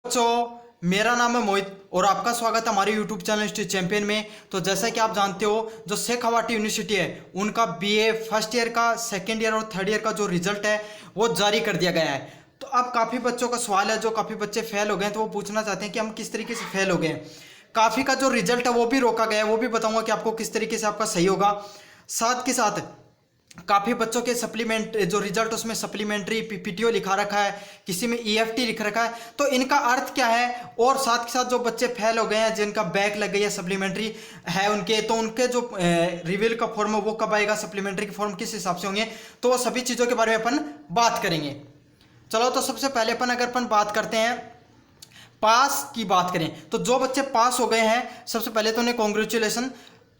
बच्चों, मेरा नाम है मोहित और आपका स्वागत है हमारे YouTube चैनल हिस्ट्री चैंपियन में। तो जैसा कि आप जानते हो, जो शेख हवाटी यूनिवर्सिटी है उनका बीए फर्स्ट ईयर का, सेकेंड ईयर और थर्ड ईयर का जो रिजल्ट है वो जारी कर दिया गया है। तो अब काफ़ी बच्चों का सवाल है, जो काफ़ी बच्चे फेल हो गए हैं, तो वो पूछना चाहते हैं कि हम किस तरीके से फेल हो गए। काफ़ी का जो रिजल्ट है वो भी रोका गया है, वो भी बताऊंगा कि आपको किस तरीके से आपका सही होगा। साथ के साथ काफ़ी बच्चों के सप्लीमेंट जो रिजल्ट उसमें सप्लीमेंट्री पीपीटीओ लिखा रखा है, किसी में ईएफटी लिख रखा है, तो इनका अर्थ क्या है। और साथ के साथ जो बच्चे फेल हो गए हैं, जिनका बैक लग गई है सप्लीमेंट्री है उनके, तो उनके जो रिवील का फॉर्म है वो कब आएगा, सप्लीमेंट्री के फॉर्म किस हिसाब से होंगे, तो वो सभी चीज़ों के बारे में अपन बात करेंगे। चलो, तो सबसे पहले अपन बात करते हैं पास की बात करें, तो जो बच्चे पास हो गए हैं सबसे पहले तो उन्हें कॉन्ग्रेचुलेसन।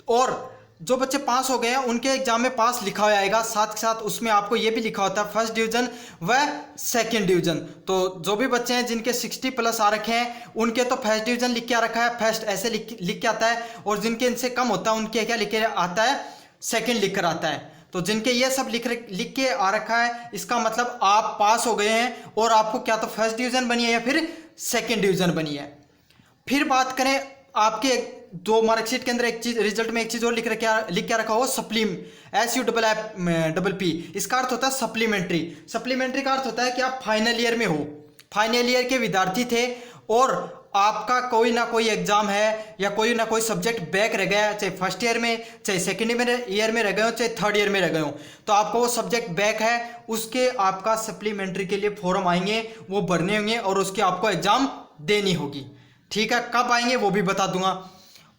और जो बच्चे पास हो गए हैं उनके एग्जाम में पास लिखा हुआ आएगा, साथ के साथ उसमें आपको ये भी लिखा होता है फर्स्ट डिवीजन व सेकंड डिवीजन। तो जो भी बच्चे हैं जिनके 60 प्लस आ रखे हैं उनके तो फर्स्ट डिवीजन लिख के आ रखा है, फर्स्ट ऐसे लिख के आता है, और जिनके इनसे कम होता है उनके क्या लिख के आता है, सेकेंड लिख कर आता है। तो जिनके ये सब लिख के आ रखा है, इसका मतलब आप पास हो गए हैं और आपको क्या तो फर्स्ट डिवीजन बनी है या फिर सेकेंड डिवीजन बनी है। फिर बात करें आपके दो मार्कशीट के अंदर एक चीज, रिजल्ट में एक चीज और लिख के रखा हो, सप्लीम, SUPPP। इसका अर्थ होता है सप्लीमेंट्री। सप्लीमेंट्री का अर्थ होता है कि आप फाइनल ईयर में हो, फाइनल ईयर के विद्यार्थी थे और आपका कोई ना कोई एग्जाम है या कोई ना कोई सब्जेक्ट बैक रह गया, चाहे फर्स्ट ईयर में, चाहे सेकेंड ईयर में रह गए हो, चाहे थर्ड ईयर में रह गए हो, तो आपको वो सब्जेक्ट बैक है, उसके आपका सप्लीमेंट्री के लिए फॉर्म आएंगे, वो भरने होंगे और उसके आपको एग्जाम देनी होगी। ठीक है, कब आएंगे वो भी बता दूंगा।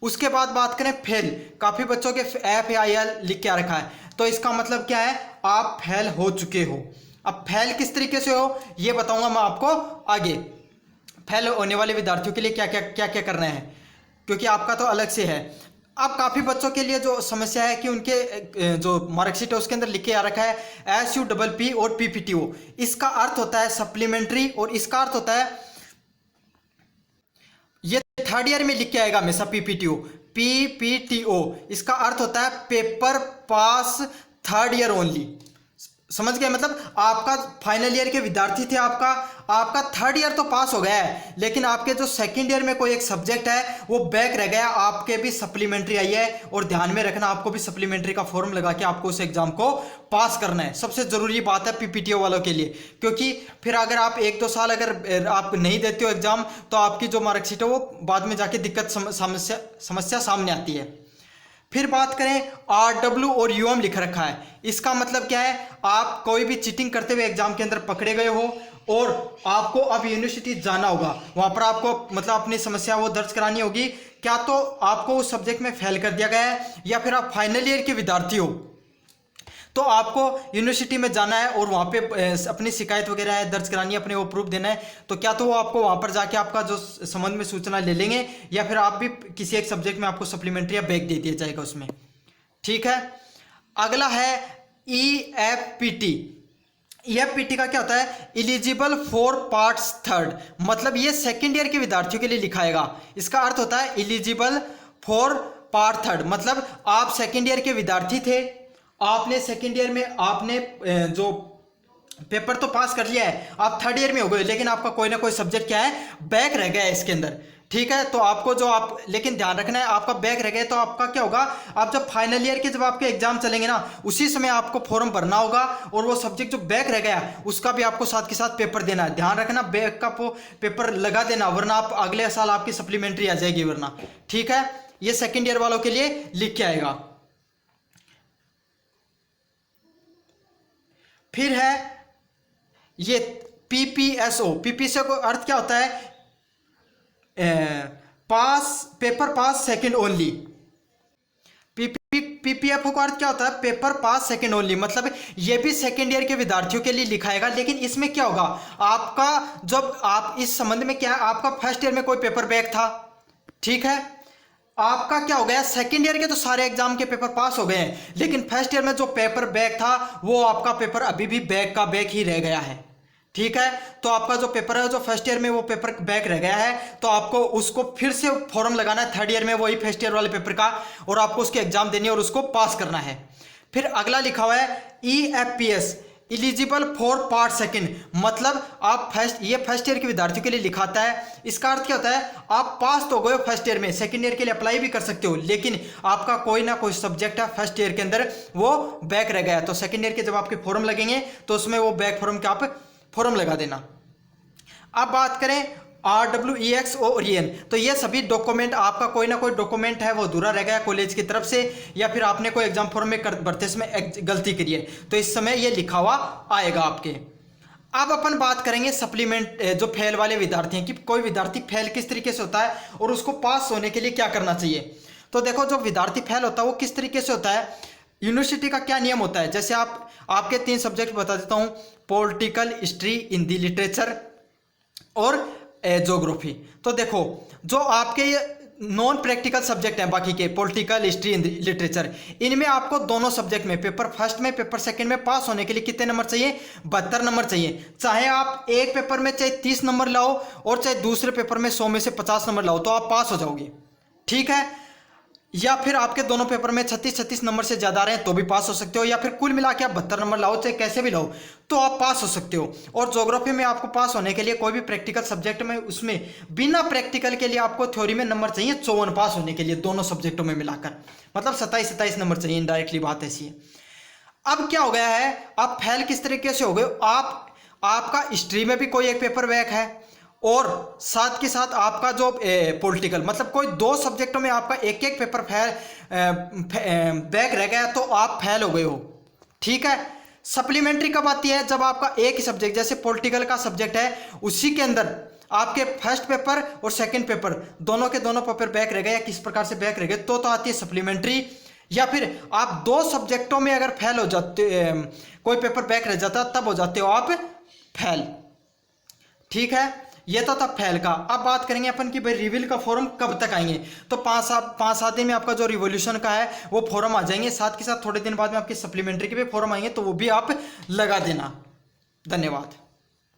उसके बाद बात करें फेल, काफ़ी बच्चों के FAIL लिख के आ रखा है, तो इसका मतलब क्या है, आप फेल हो चुके हो। अब फेल किस तरीके से हो ये बताऊंगा मैं आपको आगे। फेल होने वाले विद्यार्थियों के लिए क्या क्या करना है, क्योंकि आपका तो अलग से है। अब काफ़ी बच्चों के लिए जो समस्या है कि उनके जो मार्कशीट है उसके अंदर लिख के आ रखा है SUPPP और PPTO। इसका अर्थ होता है सप्लीमेंट्री और इसका अर्थ होता है, ये थर्ड ईयर में लिख के आएगा हमेशा PPTO। इसका अर्थ होता है paper pass third year only. समझ गए, मतलब आपका फाइनल ईयर के विद्यार्थी थे, आपका थर्ड ईयर तो पास हो गया है, लेकिन आपके जो सेकंड ईयर में कोई एक सब्जेक्ट है वो बैक रह गया, आपके भी सप्लीमेंट्री आई है। और ध्यान में रखना, आपको भी सप्लीमेंट्री का फॉर्म लगा के आपको उस एग्जाम को पास करना है। सबसे जरूरी बात है PPTO वालों के लिए, क्योंकि फिर अगर आप 1-2 साल अगर आप नहीं देते हो एग्जाम, तो आपकी जो मार्कशीट है वो बाद में जाके दिक्कत समस्या सामने आती है। फिर बात करें RW और UM लिख रखा है, इसका मतलब क्या है, आप कोई भी चीटिंग करते हुए एग्जाम के अंदर पकड़े गए हो और आपको अब यूनिवर्सिटी जाना होगा, वहां पर आपको मतलब अपनी समस्या वो दर्ज करानी होगी। क्या तो आपको उस सब्जेक्ट में फेल कर दिया गया है या फिर आप फाइनल ईयर के विद्यार्थी हो, तो आपको यूनिवर्सिटी में जाना है और वहाँ पे अपनी शिकायत वगैरह है दर्ज करानी है, अपने वो प्रूफ देना है। तो क्या तो वो आपको वहाँ पर जाके आपका जो संबंध में सूचना ले लेंगे, या फिर आप भी किसी एक सब्जेक्ट में आपको सप्लीमेंट्री या बैक दे दिया जाएगा उसमें। ठीक है, अगला है EFPT। EFPT का क्या होता है, एलिजिबल फॉर पार्ट्स थर्ड, मतलब ये सेकेंड ईयर के विद्यार्थियों के लिए लिखाएगा। इसका अर्थ होता है एलिजिबल फॉर पार्ट थर्ड, मतलब आप सेकेंड ईयर के विद्यार्थी थे, आपने सेकेंड ईयर में आपने जो पेपर तो पास कर लिया है, आप थर्ड ईयर में हो गए, लेकिन आपका कोई ना कोई सब्जेक्ट क्या है, बैक रह गया है इसके अंदर। ठीक है, तो आपको जो आप, लेकिन ध्यान रखना है, आपका बैक रह गया तो आपका क्या होगा, आप जब फाइनल ईयर के जब आपके एग्जाम चलेंगे ना, उसी समय आपको फॉर्म भरना होगा और वो सब्जेक्ट जो बैक रह गया उसका भी आपको साथ के साथ पेपर देना है। ध्यान रखना, बैक का पेपर लगा देना, वरना आप अगले साल आपकी सप्लीमेंट्री आ जाएगी वरना। ठीक है, ये सेकेंड ईयर वालों के लिए लिख के आएगा। फिर है ये PPSO का अर्थ क्या होता है, paper pass second only. PPFO का अर्थ क्या होता है, पेपर पास सेकंड ओनली, मतलब ये भी सेकंड ईयर के विद्यार्थियों के लिए लिखाएगा। लेकिन इसमें क्या होगा, आपका जब आप इस संबंध में क्या है, आपका फर्स्ट ईयर में कोई पेपर बैक था, ठीक है, आपका क्या हो गया, सेकंड ईयर के तो सारे एग्जाम के पेपर पास हो गए हैं, लेकिन फर्स्ट ईयर में जो पेपर बैक था वो आपका पेपर अभी भी बैक का बैक ही रह गया है। ठीक है, तो आपका जो पेपर है जो फर्स्ट ईयर में वो पेपर बैक रह गया है, तो आपको उसको फिर से फॉर्म लगाना है थर्ड ईयर में वही फर्स्ट ईयर वाले पेपर का, और आपको उसके एग्जाम देनी है और उसको पास करना है। फिर अगला लिखा हुआ है EFPS। Eligible for part second, मतलब आप ये फर्स्ट ईयर के विद्यार्थियों के लिए लिखाता है। इसका अर्थ क्या होता है, आप पास तो गए फर्स्ट ईयर में, सेकंड ईयर के लिए अप्लाई भी कर सकते हो, लेकिन आपका कोई ना कोई सब्जेक्ट है फर्स्ट ईयर के अंदर वो बैक रह गया, तो सेकंड ईयर के जब आपके फॉर्म लगेंगे तो उसमें वो बैक फॉर्म के आप फॉर्म लगा देना। अब बात करें RWEX और EN, तो ये सभी डॉक्यूमेंट, आपका कोई ना कोई डॉक्यूमेंट है वो अधूरा रह गया कॉलेज की तरफ से, या फिर आपने कोई एग्जाम फॉर्म में भरते समय गलती करी है, तो इस समय ये लिखा हुआ आएगा आपके। अब अपन बात करेंगे सप्लीमेंट, जो फेल वाले विद्यार्थी हैं, कि कोई विद्यार्थी फेल किस तरीके से होता है और उसको पास होने के लिए क्या करना चाहिए। तो देखो, जो विद्यार्थी फेल होता है वो किस तरीके से होता है, यूनिवर्सिटी का क्या नियम होता है। जैसे आपके 3 सब्जेक्ट बता देता हूँ, पॉलिटिकल, हिस्ट्री, हिंदी लिटरेचर और ज्योग्राफी। तो देखो, जो आपके नॉन प्रैक्टिकल सब्जेक्ट हैं बाकी के, पॉलिटिकल, हिस्ट्री, लिटरेचर, इनमें आपको दोनों सब्जेक्ट में पेपर फर्स्ट में, पेपर सेकंड में पास होने के लिए कितने नंबर चाहिए, 72 नंबर चाहिए। चाहे आप एक पेपर में चाहे 30 नंबर लाओ और चाहे दूसरे पेपर में 100 में से 50 नंबर लाओ, तो आप पास हो जाओगे, ठीक है। या फिर आपके दोनों पेपर में 36 नंबर से ज़्यादा रहे तो भी पास हो सकते हो, या फिर कुल मिला के आप 72 नंबर लाओ, चाहे कैसे भी लाओ, तो आप पास हो सकते हो। और ज्योग्राफी में आपको पास होने के लिए कोई भी प्रैक्टिकल सब्जेक्ट में, उसमें बिना प्रैक्टिकल के लिए आपको थ्योरी में नंबर चाहिए 54 पास होने के लिए, दोनों सब्जेक्टों में मिलाकर, मतलब 27 नंबर चाहिए, इनडायरेक्टली बात ऐसी है। अब क्या हो गया है, आप फेल किस तरीके से हो गए, आपका हिस्ट्री में भी कोई एक पेपर बैक है, और साथ के साथ आपका जो पॉलिटिकल, मतलब कोई 2 सब्जेक्टों में आपका एक पेपर बैक रह गया, तो आप फेल हो गए हो, ठीक है। सप्लीमेंट्री कब आती है, जब आपका एक ही सब्जेक्ट, जैसे पॉलिटिकल का सब्जेक्ट है, उसी के अंदर आपके फर्स्ट पेपर और सेकंड पेपर दोनों के दोनों पेपर बैक रह गए, या किस प्रकार से बैक रह गए, तो आती है सप्लीमेंट्री। या फिर आप 2 सब्जेक्टों में अगर फेल हो जाते, कोई पेपर बैक रह जाता, तब हो जाते हो आप फेल, ठीक है। ये तो था फेल का। अब बात करेंगे अपन कि भाई रिविल का फॉर्म कब तक आएंगे, तो 5-7 दिन में आपका जो रिवोल्यूशन का है वो फॉर्म आ जाएंगे, साथ के साथ थोड़े दिन बाद में आपके सप्लीमेंट्री के भी फॉर्म आएंगे, तो वो भी आप लगा देना। धन्यवाद।